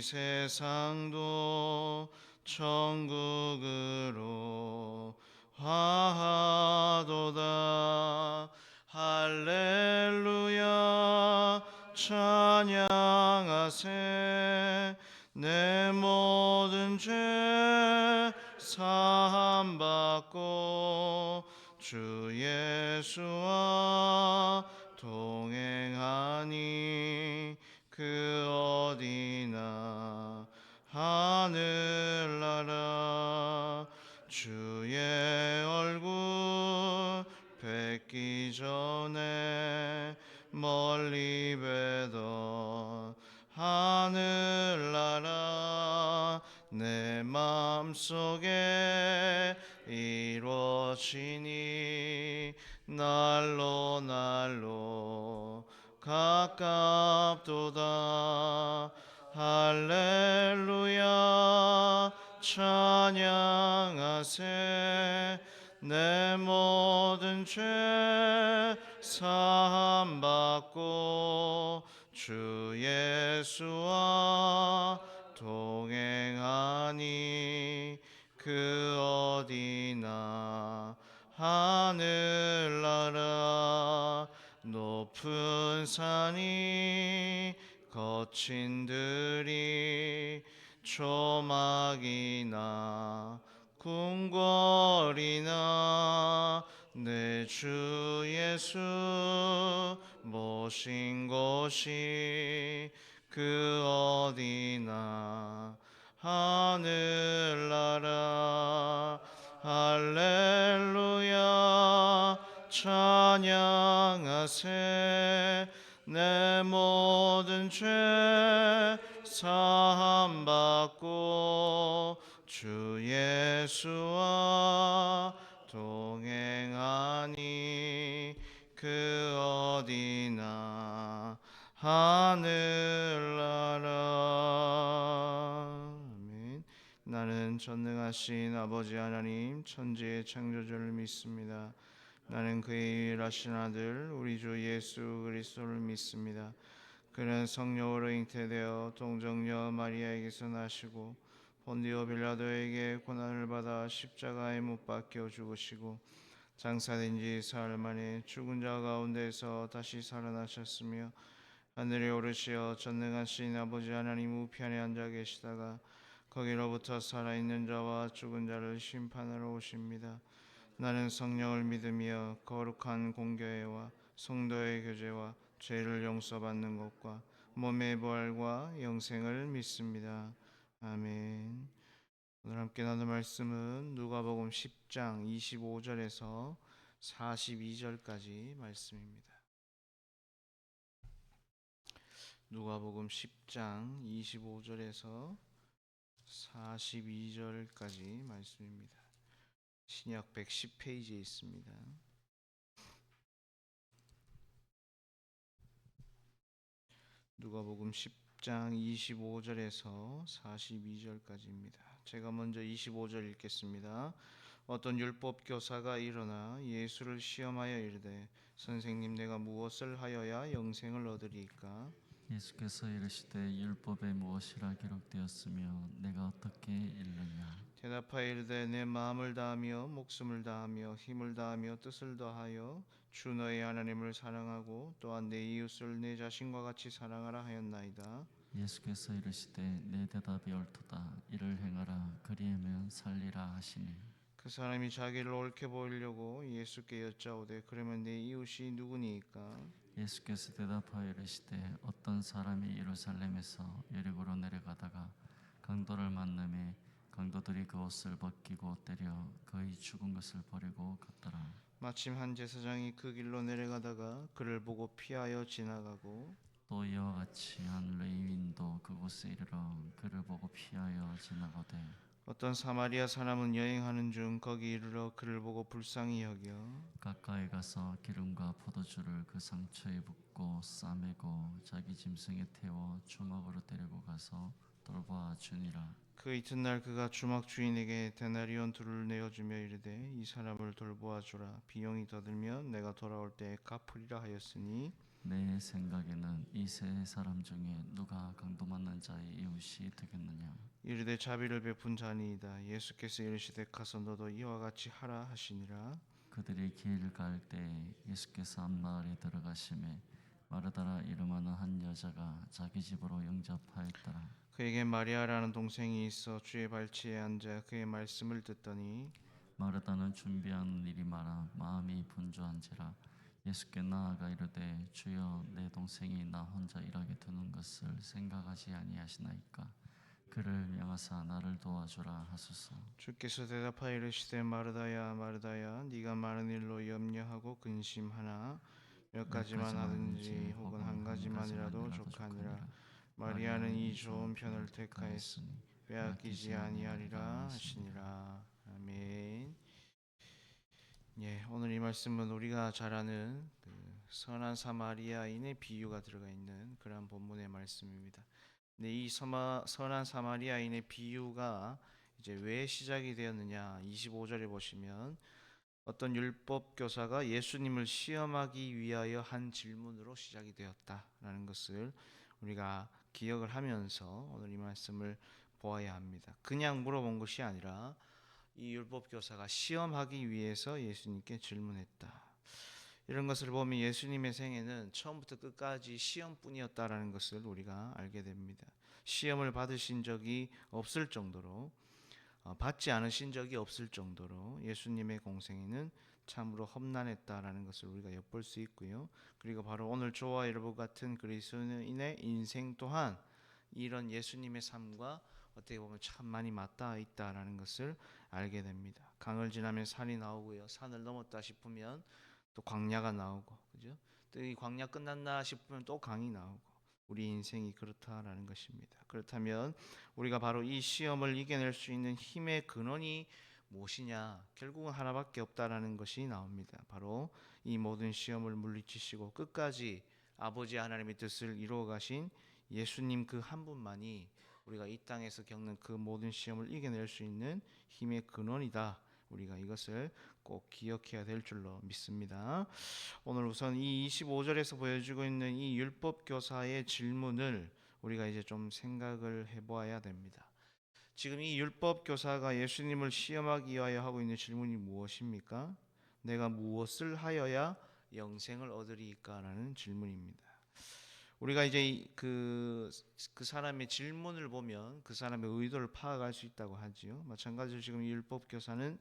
세상도 천국으로 화하도다. 할렐루야 찬양하세. 내 모든 죄 사함 받고 주 예수와 동행하니 그 어디나 하늘나라. 주의 얼굴 뵙기 전에 멀리 뵈던 하늘나라. 내 맘속에 이루어지니 날로 날로 가깝도다. 할렐루야 찬양하세. 내 모든 죄 사함 받고 주 예수와 동행하니 그 어디나 하늘나라. 높은 산이 거친 들이 조막이나 궁궐이나 내 주 예수 모신 곳이 그 어디나 하늘나라. 할렐루야 찬양하세. 내 모든 죄 사함 받고 주 예수와 동행하니 그 어디나 하늘나라. 아멘. 나는 전능하신 아버지 하나님 천지의 창조주를 믿습니다. 나는 그의 유일하신 아들 우리 주 예수 그리스도를 믿습니다. 그는 성령으로 잉태되어 동정녀 마리아에게서 나시고 본디오 빌라도에게 고난을 받아 십자가에 못 박혀 죽으시고 장사된 지 사흘 만에 죽은 자 가운데서 다시 살아나셨으며 하늘에 오르시어 전능하신 아버지 하나님 우편에 앉아 계시다가 거기로부터 살아있는 자와 죽은 자를 심판하러 오십니다. 나는 성령을 믿으며 거룩한 공교회와 성도의 교제와 죄를 용서받는 것과 몸의 부활과 영생을 믿습니다. 아멘. 오늘 함께 나눌 말씀은 누가복음 10장 25절에서 42절까지 말씀입니다. 누가복음 10장 25절에서 42절까지 말씀입니다. 신약 110페이지에 있습니다. 누가복음 10장 25절에서 42절까지입니다. 제가 먼저 25절 읽겠습니다. 어떤 율법 교사가 일어나 예수를 시험하여 이르되 선생님 내가 무엇을 하여야 영생을 얻으리이까? 예수께서 이르시되 율법에 무엇이라 기록되었으며 내가 어떻게 읽느냐? 대답하여 이르되 내 마음을 다하며 목숨을 다하며 힘을 다하며 뜻을 다하여 주 너의 하나님을 사랑하고 또한 내 이웃을 내 자신과 같이 사랑하라 하였나이다. 예수께서 이르시되 내 대답이 옳도다. 이를 행하라. 그리하면 살리라 하시니 그 사람이 자기를 옳게 보이려고 예수께 여짜오되 그러면 내 이웃이 누구니이까? 예수께서 대답하여 이르시되 어떤 사람이 예루살렘에서 여리고로 내려가다가 강도를 만남에 강도들이 그 옷을 벗기고 때려 거의 죽은 것을 버리고 갔더라. 마침 한 제사장이 그 길로 내려가다가 그를 보고 피하여 지나가고 또 이와 같이 한 레위인도 그곳에 이르러 그를 보고 피하여 지나가되 어떤 사마리아 사람은 여행하는 중 거기 이르러 그를 보고 불쌍히 여겨 가까이 가서 기름과 포도주를 그 상처에 붓고 싸매고 자기 짐승에 태워 주막으로 데리고 가서 돌보아 주니라. 그 이튿날 그가 주막 주인에게 데나리온 둘을 내어주며 이르되 이 사람을 돌보아 주라. 비용이 더 들면 내가 돌아올 때에 갚으리라 하였으니 내 생각에는 이 세 사람 중에 누가 강도 맞는 자의 이웃이 되겠느냐? 이르되 자비를 베푼 자니이다. 예수께서 이르시되 가서 너도 이와 같이 하라 하시니라. 그들이 길 갈 때 예수께서 한 마을에 들어가심에 마르다라 이름하는 한 여자가 자기 집으로 영접하였더라. 그에게 마리아라는 동생이 있어 주의 발치에 앉아 그의 말씀을 듣더니 마르다는 준비한 일이 많아 마음이 분주한지라 예수께 나아가 이르되 주여 내 동생이 나 혼자 일하게 두는 것을 생각하지 아니하시나이까 그를 명하사 나를 도와주라 하소서. 주께서 대답하여 이르시되 마르다야 마르다야 네가 많은 일로 염려하고 근심하나 몇 가지만 하든지 혹은 한 가지만이라도 족하니라. 마리아는 이 좋은 편을 택하였으니 빼앗기지 아니하리라 하시니라. 아멘. 예, 오늘 이 말씀은 우리가 잘 아는 그 선한 사마리아인의 비유가 들어가 있는 그러한 본문의 말씀입니다. 근데 이 선한 사마리아인의 비유가 이제 왜 시작이 되었느냐? 25절에 보시면 어떤 율법 교사가 예수님을 시험하기 위하여 한 질문으로 시작이 되었다라는 것을 우리가 기억을 하면서 오늘 이 말씀을 보아야 합니다. 그냥 물어본 것이 아니라 이 율법 교사가 시험하기 위해서 예수님께 질문했다. 이런 것을 보면 예수님의 생애는 처음부터 끝까지 시험뿐이었다라는 것을 우리가 알게 됩니다. 시험을 받으신 적이 없을 정도로 받지 않으신 적이 없을 정도로 예수님의 공생애는 참으로 험난했다라는 것을 우리가 엿볼 수 있고요. 그리고 바로 오늘 저와 여러분 같은 그리스도인의 인생 또한 이런 예수님의 삶과 어떻게 보면 참 많이 맞닿아 있다라는 것을 알게 됩니다. 강을 지나면 산이 나오고요. 산을 넘었다 싶으면 또 광야가 나오고, 그죠? 또 이 광야 끝났나 싶으면 또 강이 나오고, 우리 인생이 그렇다라는 것입니다. 그렇다면 우리가 바로 이 시험을 이겨낼 수 있는 힘의 근원이 무엇이냐? 결국은 하나밖에 없다라는 것이 나옵니다. 바로 이 모든 시험을 물리치시고 끝까지 아버지 하나님의 뜻을 이루어 가신 예수님 그 한 분만이 우리가 이 땅에서 겪는 그 모든 시험을 이겨낼 수 있는 힘의 근원이다. 우리가 이것을 꼭 기억해야 될 줄로 믿습니다. 오늘 우선 이 25절에서 보여주고 있는 이 율법 교사의 질문을 우리가 이제 좀 생각을 해보아야 됩니다. 지금 이 율법 교사가 예수님을 시험하기 위하여 하고 있는 질문이 무엇입니까? 내가 무엇을 하여야 영생을 얻으리까라는 질문입니다. 우리가 이제 그 사람의 질문을 보면 그 사람의 의도를 파악할 수 있다고 하지요. 마찬가지로 지금 이 율법 교사는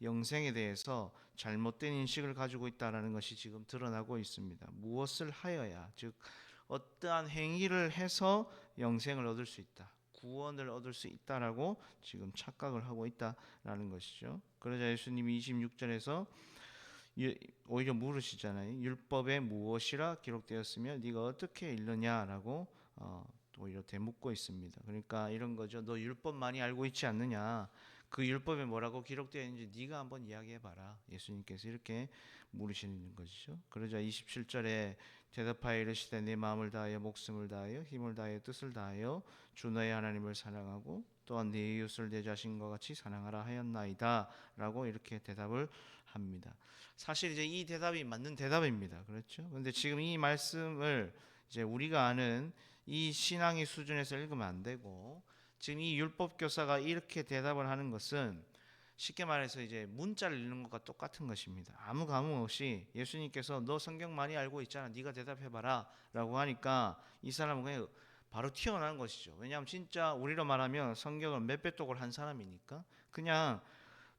영생에 대해서 잘못된 인식을 가지고 있다라는 것이 지금 드러나고 있습니다. 무엇을 하여야, 즉 어떠한 행위를 해서 영생을 얻을 수 있다, 구원을 얻을 수 있다라고 지금 착각을 하고 있다라는 것이죠. 그러자 예수님이 26절에서 오히려 물으시잖아요. 율법에 무엇이라 기록되었으며 네가 어떻게 읽느냐라고 오히려 되묻고 있습니다. 그러니까 이런 거죠. 너 율법 많이 알고 있지 않느냐? 그 율법에 뭐라고 기록되어 있는지 네가 한번 이야기해봐라. 예수님께서 이렇게 물으시는 것이죠. 그러자 27절에 대답하여 이르시되 내 마음을 다하여 목숨을 다하여 힘을 다하여 뜻을 다하여 주 너의 하나님을 사랑하고 또한 네 이웃을 내 자신과 같이 사랑하라 하였나이다 라고 이렇게 대답을 합니다. 사실 이제 이 대답이 맞는 대답입니다. 그렇죠? 그런데 지금 이 말씀을 이제 우리가 아는 이 신앙의 수준에서 읽으면 안 되고 지금 이 율법 교사가 이렇게 대답을 하는 것은 쉽게 말해서 이제 문자를 읽는 것과 똑같은 것입니다. 아무 감흥 없이 예수님께서 너 성경 많이 알고 있잖아. 네가 대답해봐라 라고 하니까 이 사람은 그냥 바로 튀어나온 것이죠. 왜냐하면 진짜 우리로 말하면 성경을 몇백 독을 한 사람이니까 그냥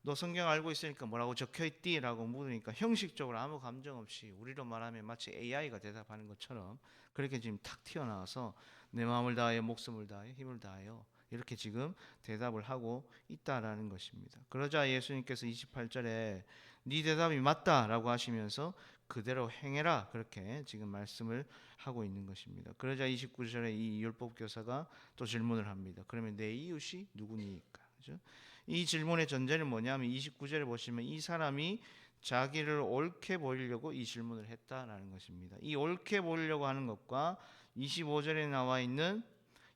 너 성경 알고 있으니까 뭐라고 적혀있디? 라고 물으니까 형식적으로 아무 감정 없이 우리로 말하면 마치 AI가 대답하는 것처럼 그렇게 지금 탁 튀어나와서 내 마음을 다하여 목숨을 다하여 힘을 다하여 이렇게 지금 대답을 하고 있다라는 것입니다. 그러자 예수님께서 28절에 네 대답이 맞다라고 하시면서 그대로 행해라 그렇게 지금 말씀을 하고 있는 것입니다. 그러자 29절에 이 율법 교사가 또 질문을 합니다. 그러면 내 이웃이 누구니까? 그죠? 이 질문의 전제는 뭐냐면 29절에 보시면 이 사람이 자기를 옳게 보이려고 이 질문을 했다라는 것입니다. 이 옳게 보이려고 하는 것과 25절에 나와 있는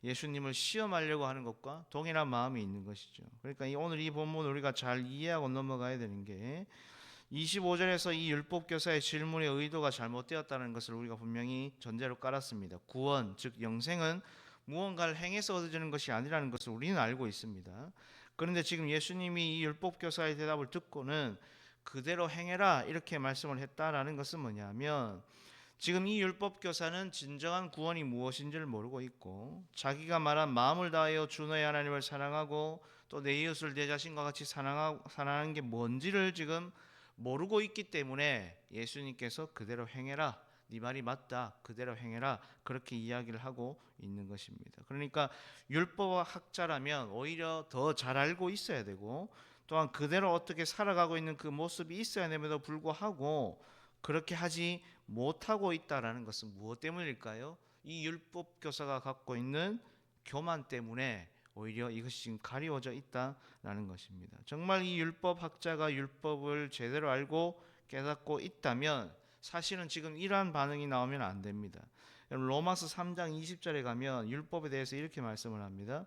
예수님을 시험하려고 하는 것과 동일한 마음이 있는 것이죠. 그러니까 오늘 이 본문 우리가 잘 이해하고 넘어가야 되는 게 25절에서 이 율법교사의 질문의 의도가 잘못되었다는 것을 우리가 분명히 전제로 깔았습니다. 구원, 즉 영생은 무언가를 행해서 얻어지는 것이 아니라는 것을 우리는 알고 있습니다. 그런데 지금 예수님이 이 율법교사의 대답을 듣고는 그대로 행해라 이렇게 말씀을 했다라는 것은 뭐냐면, 지금 이 율법교사는 진정한 구원이 무엇인지를 모르고 있고, 자기가 말한 마음을 다하여 주 너의 하나님을 사랑하고 또 내 이웃을 내 자신과 같이 사랑하는 게 뭔지를 지금 모르고 있기 때문에 예수님께서 그대로 행해라, 네 말이 맞다, 그대로 행해라, 그렇게 이야기를 하고 있는 것입니다. 그러니까 율법학자라면 오히려 더 잘 알고 있어야 되고, 또한 그대로 어떻게 살아가고 있는 그 모습이 있어야 됨에도 불구하고 그렇게 하지 못하고 있다라는 것은 무엇 때문일까요? 이 율법 교사가 갖고 있는 교만 때문에 오히려 이것이 지금 가리워져 있다라는 것입니다. 정말 이 율법 학자가 율법을 제대로 알고 깨닫고 있다면 사실은 지금 이러한 반응이 나오면 안 됩니다. 로마서 3장 20절에 가면 율법에 대해서 이렇게 말씀을 합니다.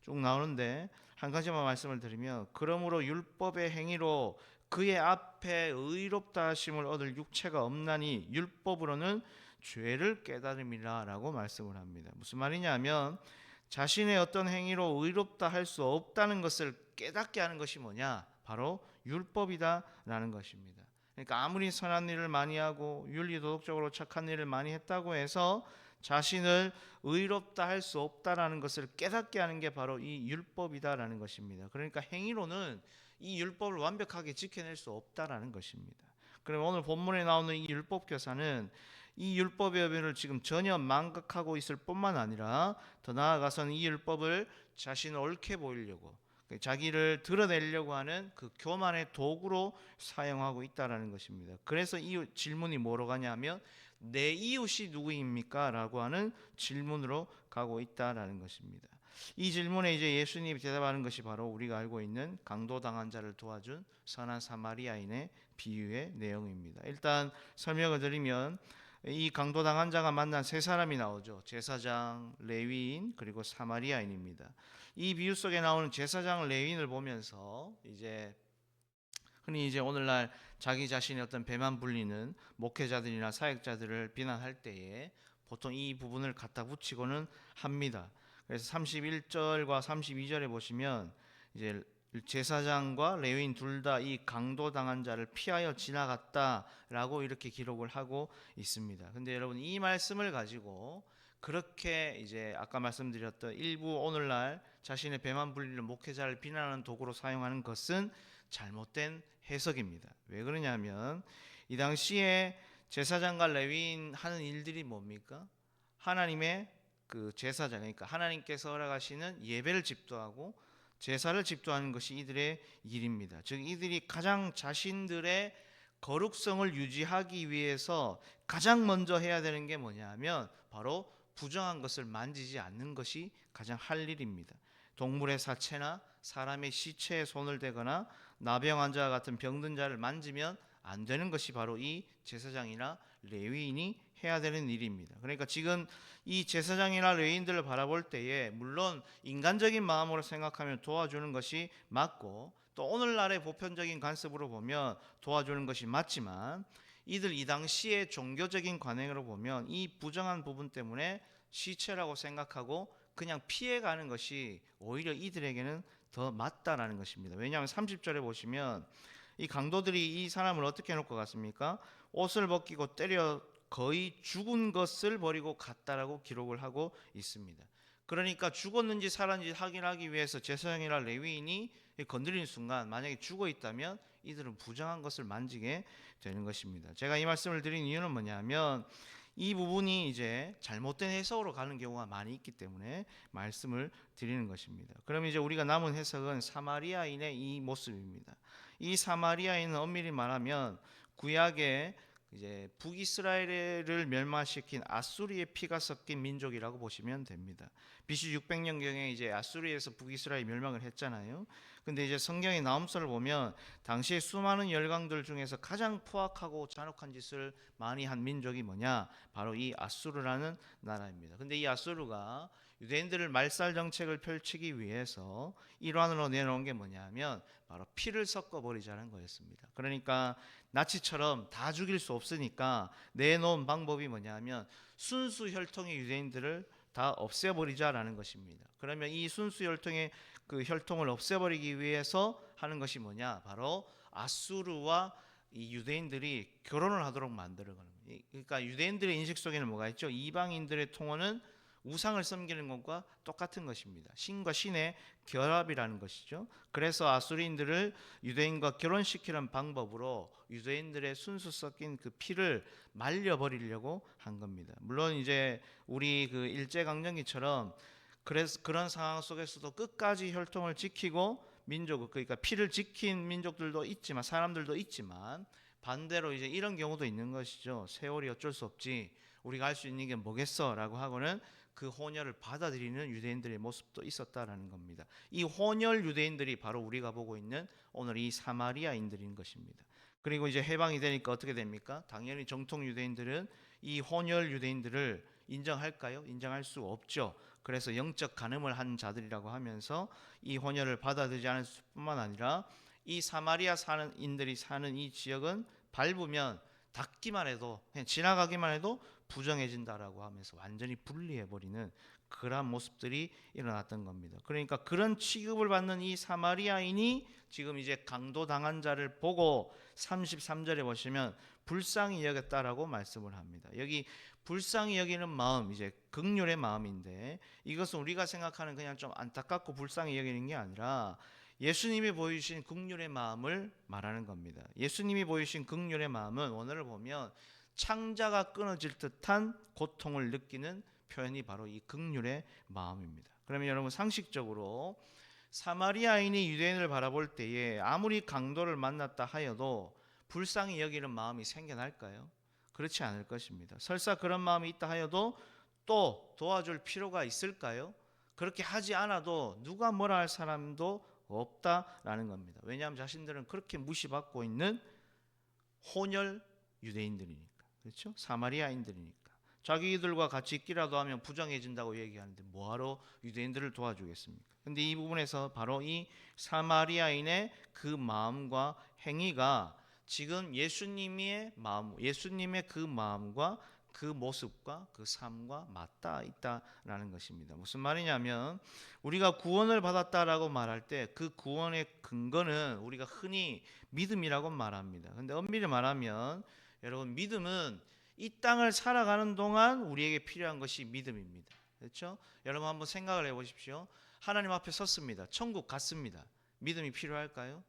쭉 나오는데 한 가지만 말씀을 드리면, 그러므로 율법의 행위로 그의 앞에 의롭다 하심을 얻을 육체가 없나니 율법으로는 죄를 깨달음이라 라고 말씀을 합니다. 무슨 말이냐면, 자신의 어떤 행위로 의롭다 할 수 없다는 것을 깨닫게 하는 것이 뭐냐? 바로 율법이다 라는 것입니다. 그러니까 아무리 선한 일을 많이 하고 윤리도덕적으로 착한 일을 많이 했다고 해서 자신을 의롭다 할 수 없다라는 것을 깨닫게 하는 게 바로 이 율법이다라는 것입니다. 그러니까 행위로는 이 율법을 완벽하게 지켜낼 수 없다라는 것입니다. 그럼 오늘 본문에 나오는 이 율법 교사는 이 율법의 의미를 지금 전혀 망각하고 있을 뿐만 아니라 더 나아가서는 이 율법을 자신을 옳게 보이려고, 자기를 드러내려고 하는 그 교만의 도구로 사용하고 있다라는 것입니다. 그래서 이 질문이 뭐로 가냐면, 내 이웃이 누구입니까? 라고 하는 질문으로 가고 있다라는 것입니다. 이 질문에 이제 예수님이 대답하는 것이 바로 우리가 알고 있는 강도당한 자를 도와준 선한 사마리아인의 비유의 내용입니다. 일단 설명을 드리면, 이 강도당한 자가 만난 세 사람이 나오죠. 제사장, 레위인, 그리고 사마리아인입니다. 이 비유 속에 나오는 제사장, 레위인을 보면서 흔히 오늘날 자기 자신의 어떤 배만 불리는 목회자들이나 사역자들을 비난할 때에 보통 이 부분을 갖다 붙이고는 합니다. 그래서 31절과 32절에 보시면 이제 제사장과 레위인 둘 다 이 강도당한 자를 피하여 지나갔다라고 이렇게 기록을 하고 있습니다. 근데 여러분, 이 말씀을 가지고 그렇게 아까 말씀드렸던 일부 오늘날 자신의 배만 불리는 목회자를 비난하는 도구로 사용하는 것은 잘못된 해석입니다. 왜 그러냐면, 이 당시에 제사장과 레위인 하는 일들이 뭡니까? 하나님의 그 제사장, 그러니까 하나님께서 허락하시는 예배를 집도하고 제사를 집도하는 것이 이들의 일입니다. 즉 이들이 가장 자신들의 거룩성을 유지하기 위해서 가장 먼저 해야 되는 게 뭐냐면 바로 부정한 것을 만지지 않는 것이 가장 할 일입니다. 동물의 사체나 사람의 시체에 손을 대거나 나병 환자와 같은 병든 자를 만지면 안 되는 것이 바로 이 제사장이나 레위인이 해야 되는 일입니다. 그러니까 지금 이 제사장이나 레위인들을 바라볼 때에 물론 인간적인 마음으로 생각하면 도와주는 것이 맞고, 또 오늘날의 보편적인 관습으로 보면 도와주는 것이 맞지만, 이들 이 당시의 종교적인 관행으로 보면 이 부정한 부분 때문에 시체라고 생각하고 그냥 피해가는 것이 오히려 이들에게는 더 맞다라는 것입니다. 왜냐하면 30절에 보시면 이 강도들이 이 사람을 어떻게 해놓고 갔습니까? 옷을 벗기고 때려 거의 죽은 것을 버리고 갔다라고 기록을 하고 있습니다. 그러니까 죽었는지 살았는지 확인하기 위해서 제사장이나 레위인이 건드리는 순간 만약에 죽어 있다면 이들은 부정한 것을 만지게 되는 것입니다. 제가 이 말씀을 드린 이유는 뭐냐면, 이 부분이 잘못된 해석으로 가는 경우가 많이 있기 때문에 말씀을 드리는 것입니다. 그럼 우리가 남은 해석은 사마리아인의 이 모습입니다. 이 사마리아인은 엄밀히 말하면 구약의 북이스라엘을 멸망시킨 아수리의 피가 섞인 민족이라고 보시면 됩니다. BC 600년경에 아수리에서 북이스라엘이 멸망을 했잖아요. 근데 성경의 나훔서를 보면 당시에 수많은 열강들 중에서 가장 포악하고 잔혹한 짓을 많이 한 민족이 뭐냐? 바로 이 아수르라는 나라입니다. 근데 이 아수르가 유대인들을 말살 정책을 펼치기 위해서 일환으로 내놓은 게 뭐냐면 바로 피를 섞어버리자는 거였습니다. 그러니까 나치처럼 다 죽일 수 없으니까 내놓은 방법이 뭐냐면 순수 혈통의 유대인들을 다 없애버리자라는 것입니다. 그러면 이 순수 혈통의 그 혈통을 없애버리기 위해서 하는 것이 뭐냐? 바로 아수르와 이 유대인들이 결혼을 하도록 만드는 겁니다. 그러니까 유대인들의 인식 속에는 뭐가 있죠? 이방인들의 통혼은 우상을 섬기는 것과 똑같은 것입니다. 신과 신의 결합이라는 것이죠. 그래서 아수리인들을 유대인과 결혼시키는 방법으로 유대인들의 순수 섞인 그 피를 말려버리려고 한 겁니다. 물론 이제 우리 그 일제강점기처럼 그래서 그런 상황 속에서도 끝까지 혈통을 지키고 민족, 그러니까 피를 지킨 민족들도 있지만, 사람들도 있지만, 반대로 이제 이런 경우도 있는 것이죠. 세월이 어쩔 수 없지, 우리가 할 수 있는 게 뭐겠어라고 하고는 그 혼혈을 받아들이는 유대인들의 모습도 있었다라는 겁니다. 이 혼혈 유대인들이 바로 우리가 보고 있는 오늘 이 사마리아인들인 것입니다. 그리고 이제 해방이 되니까 어떻게 됩니까? 당연히 정통 유대인들은 이 혼혈 유대인들을 인정할까요? 인정할 수 없죠. 그래서 영적 간음을 한 자들이라고 하면서 이 혼혈을 받아들이지 않을 뿐만 아니라 이 사마리아 사는 인들이 사는 이 지역은 밟으면 닿기만 해도, 그냥 지나가기만 해도 부정해진다라고 하면서 완전히 분리해버리는 그러한 모습들이 일어났던 겁니다. 그러니까 그런 취급을 받는 이 사마리아인이 지금 이제 강도당한 자를 보고 33절에 보시면 불쌍히 여겼다라고 말씀을 합니다. 여기 불쌍히 여기는 마음, 이제 긍휼의 마음인데, 이것은 우리가 생각하는 그냥 좀 안타깝고 불쌍히 여기는 게 아니라 예수님이 보여주신 긍휼의 마음을 말하는 겁니다. 예수님이 보여주신 긍휼의 마음은 오늘을 보면 창자가 끊어질 듯한 고통을 느끼는 표현이 바로 이 긍휼의 마음입니다. 그러면 여러분, 상식적으로 사마리아인이 유대인을 바라볼 때에 아무리 강도를 만났다 하여도 불쌍히 여기는 마음이 생겨날까요? 그렇지 않을 것입니다. 설사 그런 마음이 있다 하여도 또 도와줄 필요가 있을까요? 그렇게 하지 않아도 누가 뭐라 할 사람도 없다라는 겁니다. 왜냐하면 자신들은 그렇게 무시받고 있는 혼혈 유대인들이니까, 그렇죠? 사마리아인들이니까. 자기들과 같이 있기라도 하면 부정해진다고 얘기하는데 뭐하러 유대인들을 도와주겠습니까? 근데 이 부분에서 바로 이 사마리아인의 그 마음과 행위가 지금 예수님의 마음, 예수님의 그 마음과 그 모습과 그 삶과 맞닿아 있다라는 것입니다. 무슨 말이냐면, 우리가 구원을 받았다라고 말할 때 그 구원의 근거는 우리가 흔히 믿음이라고 말합니다. 근데 엄밀히 말하면 여러분, 믿음은 이 땅을 살아가는 동안 우리에게 필요한 것이 믿음입니다. 그렇죠? 여러분 한번 생각을 해보십시오. 하나님 앞에 섰습니다. 천국 갔습니다. 믿음이 필요할까요?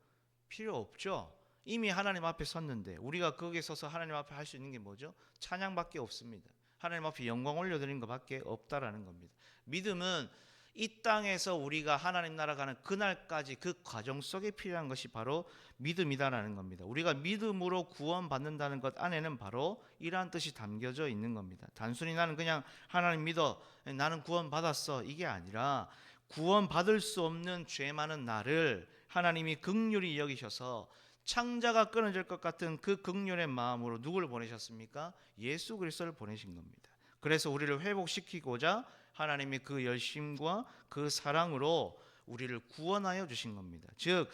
필요 없죠. 이미 하나님 앞에 섰는데 우리가 거기에 서서 하나님 앞에 할 수 있는 게 뭐죠? 찬양밖에 없습니다. 하나님 앞에 영광 올려드리는 것밖에 없다라는 겁니다. 믿음은 이 땅에서 우리가 하나님 나라 가는 그날까지 그 과정 속에 필요한 것이 바로 믿음이다라는 겁니다. 우리가 믿음으로 구원받는다는 것 안에는 바로 이러한 뜻이 담겨져 있는 겁니다. 단순히 나는 그냥 하나님 믿어, 나는 구원받았어, 이게 아니라 구원받을 수 없는 죄 많은 나를 하나님이 긍휼히 여기셔서 창자가 끊어질 것 같은 그 긍휼의 마음으로 누구를 보내셨습니까? 예수 그리스도를 보내신 겁니다. 그래서 우리를 회복시키고자 하나님이 그 열심과 그 사랑으로 우리를 구원하여 주신 겁니다. 즉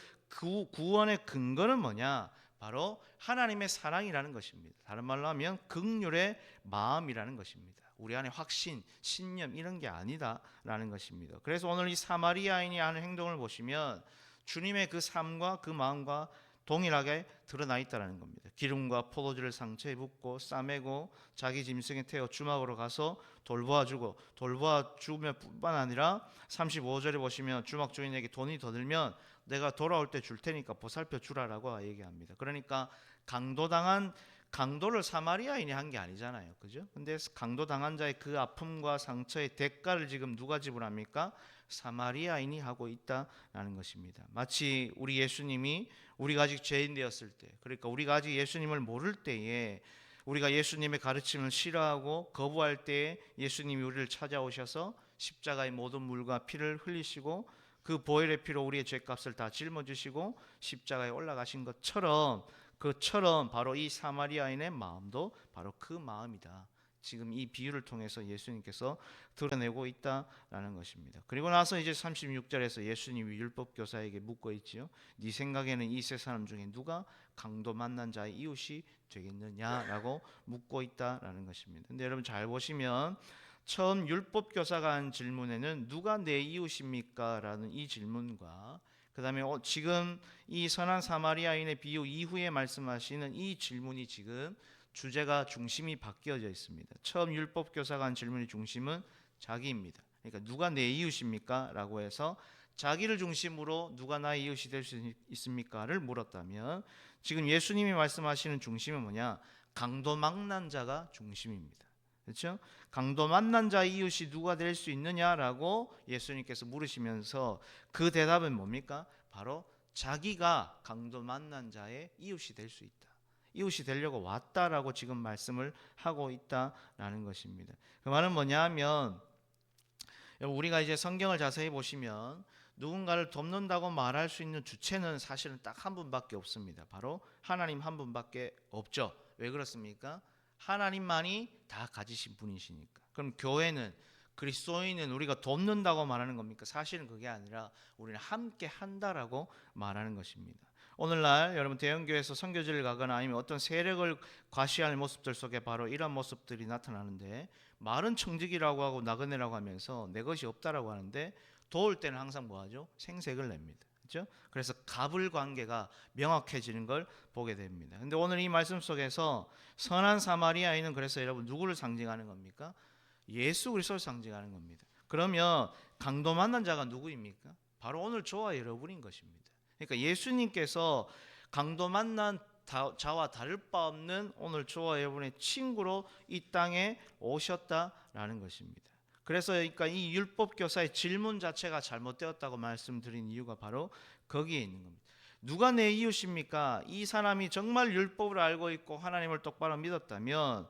구원의 근거는 뭐냐? 바로 하나님의 사랑이라는 것입니다. 다른 말로 하면 긍휼의 마음이라는 것입니다. 우리 안에 확신, 신념 이런 게 아니다라는 것입니다. 그래서 오늘 이 사마리아인이 하는 행동을 보시면 주님의 그 삶과 그 마음과 동일하게 드러나 있다는 겁니다. 기름과 포도주를 상처에 붓고 싸매고 자기 짐승에 태워 주막으로 가서 돌보아주고, 돌보아주면 뿐만 아니라 35절에 보시면 주막 주인에게 돈이 더 들면 내가 돌아올 때 줄 테니까 보살펴 주라라고 얘기합니다. 그러니까 강도를 사마리아인이 한 게 아니잖아요, 그죠? 근데 강도당한 자의 그 아픔과 상처의 대가를 지금 누가 지불합니까? 사마리아인이 하고 있다라는 것입니다. 마치 우리 예수님이 우리가 아직 죄인 되었을 때, 그러니까 우리가 아직 예수님을 모를 때에 우리가 예수님의 가르침을 싫어하고 거부할 때에 예수님이 우리를 찾아오셔서 십자가의 모든 물과 피를 흘리시고 그 보혈의 피로 우리의 죄값을 다 짊어지시고 십자가에 올라가신 것처럼, 그처럼 바로 이 사마리아인의 마음도 바로 그 마음이다. 지금 이 비유를 통해서 예수님께서 드러내고 있다라는 것입니다. 그리고 나서 이제 36절에서 예수님이 율법 교사에게 묻고 있지요. 네 생각에는 이 세 사람 중에 누가 강도 만난 자의 이웃이 되겠느냐라고 묻고 있다라는 것입니다. 근데 여러분 잘 보시면 처음 율법 교사가 한 질문에는 누가 내 이웃입니까? 라는 이 질문과 그 다음에 지금 이 선한 사마리아인의 비유 이후에 말씀하시는 이 질문이 지금 주제가 중심이 바뀌어져 있습니다. 처음 율법 교사가 한 질문의 중심은 자기입니다. 그러니까 누가 내 이웃입니까? 라고 해서 자기를 중심으로 누가 나의 이웃이 될 수 있습니까?를 물었다면 지금 예수님이 말씀하시는 중심은 뭐냐? 강도 망난 자가 중심입니다. 그렇죠? 강도 만난 자의 이웃이 누가 될 수 있느냐라고 예수님께서 물으시면서 그 대답은 뭡니까? 바로 자기가 강도 만난 자의 이웃이 될 수 있다. 이웃이 되려고 왔다라고 지금 말씀을 하고 있다라는 것입니다. 그 말은 뭐냐면 우리가 이제 성경을 자세히 보시면 누군가를 돕는다고 말할 수 있는 주체는 사실은 딱 한 분밖에 없습니다. 바로 하나님 한 분밖에 없죠. 왜 그렇습니까? 하나님만이 다 가지신 분이시니까. 그럼 교회는 그리스도인은 우리가 돕는다고 말하는 겁니까? 사실은 그게 아니라 우리는 함께 한다라고 말하는 것입니다. 오늘날 여러분 대형교회에서 선교지를 가거나 아니면 어떤 세력을 과시할 모습들 속에 바로 이런 모습들이 나타나는데 말은 청직이라고 하고 나그네라고 하면서 내 것이 없다라고 하는데 도울 때는 항상 뭐하죠? 생색을 냅니다. 그렇죠? 그래서 갑을 관계가 명확해지는 걸 보게 됩니다. 근데 오늘 이 말씀 속에서 선한 사마리아인은 그래서 여러분 누구를 상징하는 겁니까? 예수 그리스도를 상징하는 겁니다. 그러면 강도 만난 자가 누구입니까? 바로 오늘 저와 여러분인 것입니다. 그러니까 예수님께서 강도 만난 자와 다를 바 없는 오늘 저와 여러분의 친구로 이 땅에 오셨다라는 것입니다. 그래서 그러니까 이 율법 교사의 질문 자체가 잘못되었다고 말씀드린 이유가 바로 거기에 있는 겁니다. 누가 내 이웃입니까? 이 사람이 정말 율법을 알고 있고 하나님을 똑바로 믿었다면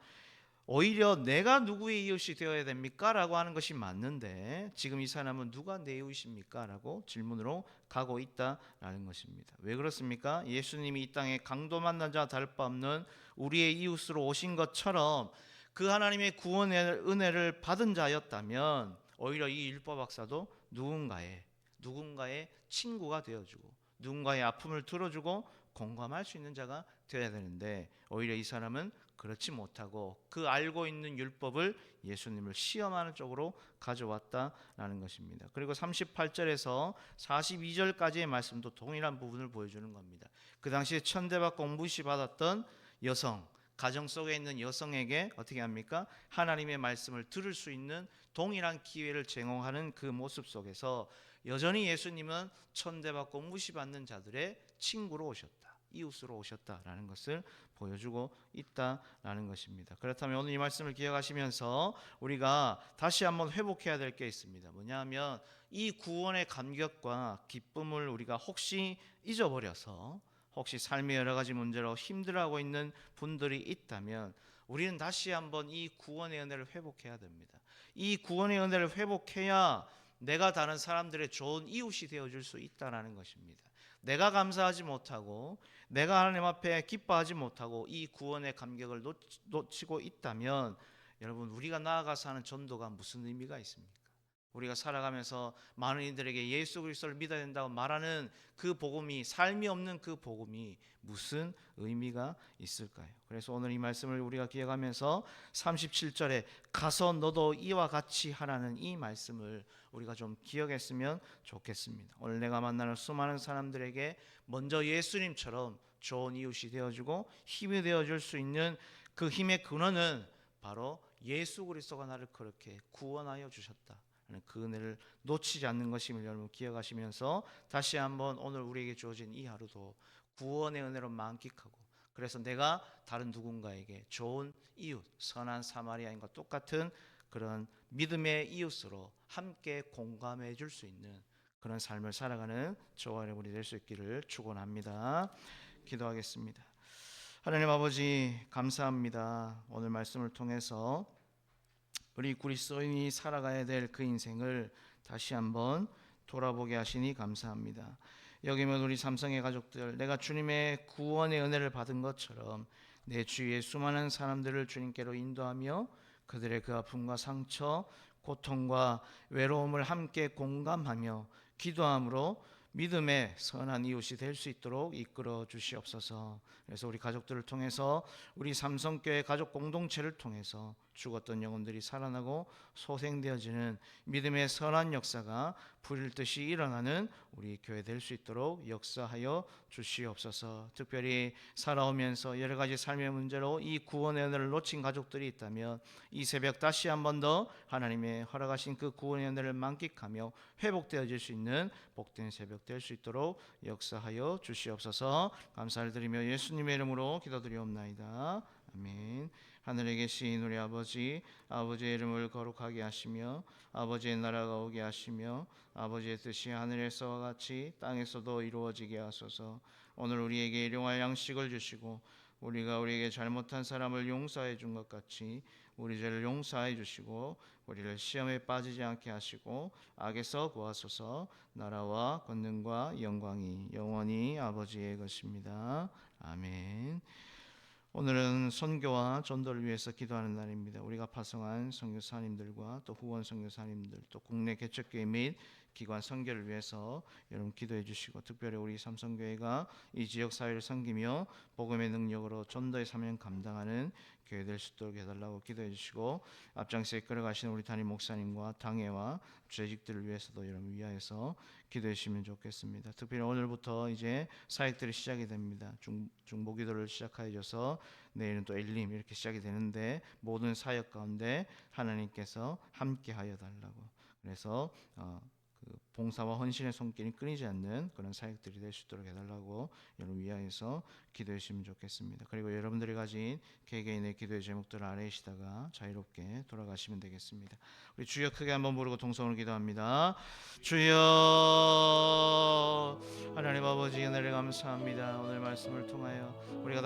오히려 내가 누구의 이웃이 되어야 됩니까? 라고 하는 것이 맞는데 지금 이 사람은 누가 내 이웃입니까? 라고 질문으로 가고 있다라는 것입니다. 왜 그렇습니까? 예수님이 이 땅에 강도 만난 자와 다를 바 없는 우리의 이웃으로 오신 것처럼 그 하나님의 구원의 은혜를 받은 자였다면 오히려 이 율법 박사도 누군가의 친구가 되어주고 누군가의 아픔을 들어주고 공감할 수 있는 자가 되어야 되는데 오히려 이 사람은 그렇지 못하고 그 알고 있는 율법을 예수님을 시험하는 쪽으로 가져왔다라는 것입니다. 그리고 38절에서 42절까지의 말씀도 동일한 부분을 보여주는 겁니다. 그 당시에 천대받고 무시받았던 여성, 가정 속에 있는 여성에게 어떻게 합니까? 하나님의 말씀을 들을 수 있는 동일한 기회를 제공하는 그 모습 속에서 여전히 예수님은 천대받고 무시받는 자들의 친구로 오셨다. 이웃으로 오셨다라는 것을 보여주고 있다라는 것입니다. 그렇다면 오늘 이 말씀을 기억하시면서 우리가 다시 한번 회복해야 될 게 있습니다. 뭐냐면 이 구원의 감격과 기쁨을 우리가 혹시 잊어버려서 혹시 삶의 여러 가지 문제로 힘들어하고 있는 분들이 있다면 우리는 다시 한번 이 구원의 은혜를 회복해야 됩니다. 이 구원의 은혜를 회복해야 내가 다른 사람들의 좋은 이웃이 되어줄 수 있다는 것입니다. 내가 감사하지 못하고 내가 하나님 앞에 기뻐하지 못하고 이 구원의 감격을 놓치고 있다면 여러분 우리가 나아가서 하는 전도가 무슨 의미가 있습니까? 우리가 살아가면서 많은 이들에게 예수 그리스도를 믿어야 된다고 말하는 그 복음이 삶이 없는 그 복음이 무슨 의미가 있을까요? 그래서 오늘 이 말씀을 우리가 기억하면서 37절에 가서 너도 이와 같이 하라는 이 말씀을 우리가 좀 기억했으면 좋겠습니다. 오늘 내가 만나는 수많은 사람들에게 먼저 예수님처럼 좋은 이웃이 되어주고 힘이 되어줄 수 있는 그 힘의 근원은 바로 예수 그리스도가 나를 그렇게 구원하여 주셨다. 그 은혜를 놓치지 않는 것임을 여러분 기억하시면서 다시 한번 오늘 우리에게 주어진 이 하루도 구원의 은혜로 만끽하고 그래서 내가 다른 누군가에게 좋은 이웃, 선한 사마리아인과 똑같은 그런 믿음의 이웃으로 함께 공감해 줄 수 있는 그런 삶을 살아가는 저와 여러분이 될 수 있기를 축원합니다. 기도하겠습니다. 하나님 아버지 감사합니다. 오늘 말씀을 통해서 우리 그리스도인이 살아가야 될 그 인생을 다시 한번 돌아보게 하시니 감사합니다. 여기면 우리 삼성의 가족들 내가 주님의 구원의 은혜를 받은 것처럼 내 주위의 수많은 사람들을 주님께로 인도하며 그들의 그 아픔과 상처, 고통과 외로움을 함께 공감하며 기도함으로 믿음의 선한 이웃이 될 수 있도록 이끌어 주시옵소서. 그래서 우리 가족들을 통해서, 우리 삼성교회 가족 공동체를 통해서 죽었던 영혼들이 살아나고 소생되어지는 믿음의 선한 역사가 불일 듯이 일어나는 우리 교회 될 수 있도록 역사하여 주시옵소서. 특별히 살아오면서 여러 가지 삶의 문제로 이 구원의 은혜를 놓친 가족들이 있다면 이 새벽 다시 한 번 더 하나님의 허락하신 그 구원의 은혜를 만끽하며 회복되어질 수 있는 복된 새벽 될 수 있도록 역사하여 주시옵소서. 감사를 드리며 예수님의 이름으로 기도드리옵나이다. 아멘. 하늘에 계신 우리 아버지, 아버지의 이름을 거룩하게 하시며 아버지의 나라가 오게 하시며 아버지의 뜻이 하늘에서와 같이 땅에서도 이루어지게 하소서. 오늘 우리에게 일용할 양식을 주시고 우리가 우리에게 잘못한 사람을 용서해 준 것 같이 우리 죄를 용서해 주시고 우리를 시험에 빠지지 않게 하시고 악에서 구하소서. 나라와 권능과 영광이 영원히 아버지의 것입니다. 아멘. 오늘은 선교와 전도를 위해서 기도하는 날입니다. 우리가 파송한 선교사님들과 또 후원 선교사님들, 또 국내 개척교회 및 기관 선교를 위해서 여러분 기도해 주시고, 특별히 우리 삼성교회가 이 지역 사회를 섬기며 복음의 능력으로 전도의 사명 감당하는 교회 될 수 있도록 해달라고 기도해 주시고, 앞장서 이끌어가시는 우리 담임 목사님과 당회와 재직들을 위해서도 여러분 위하여서 기도해 주시면 좋겠습니다. 특별히 오늘부터 이제 사역들이 시작이 됩니다. 중보기도를 시작하여서 내일은 또 엘림 이렇게 시작이 되는데, 모든 사역 가운데 하나님께서 함께하여 달라고, 그래서 그 봉사와 헌신의 손길이 끊이지 않는 그런 사역들이 될 수 있도록 해달라고 여러분 위하여서 기도해 주시면 좋겠습니다. 그리고 여러분들이 가진 개개인의 기도의 제목들을 아뢰시다가 자유롭게 돌아가시면 되겠습니다. 우리 주여 크게 한번 부르고 동성으로 기도합니다. 주여. 하나님 아버지 은혜를 감사합니다. 오늘 말씀을 통하여 우리가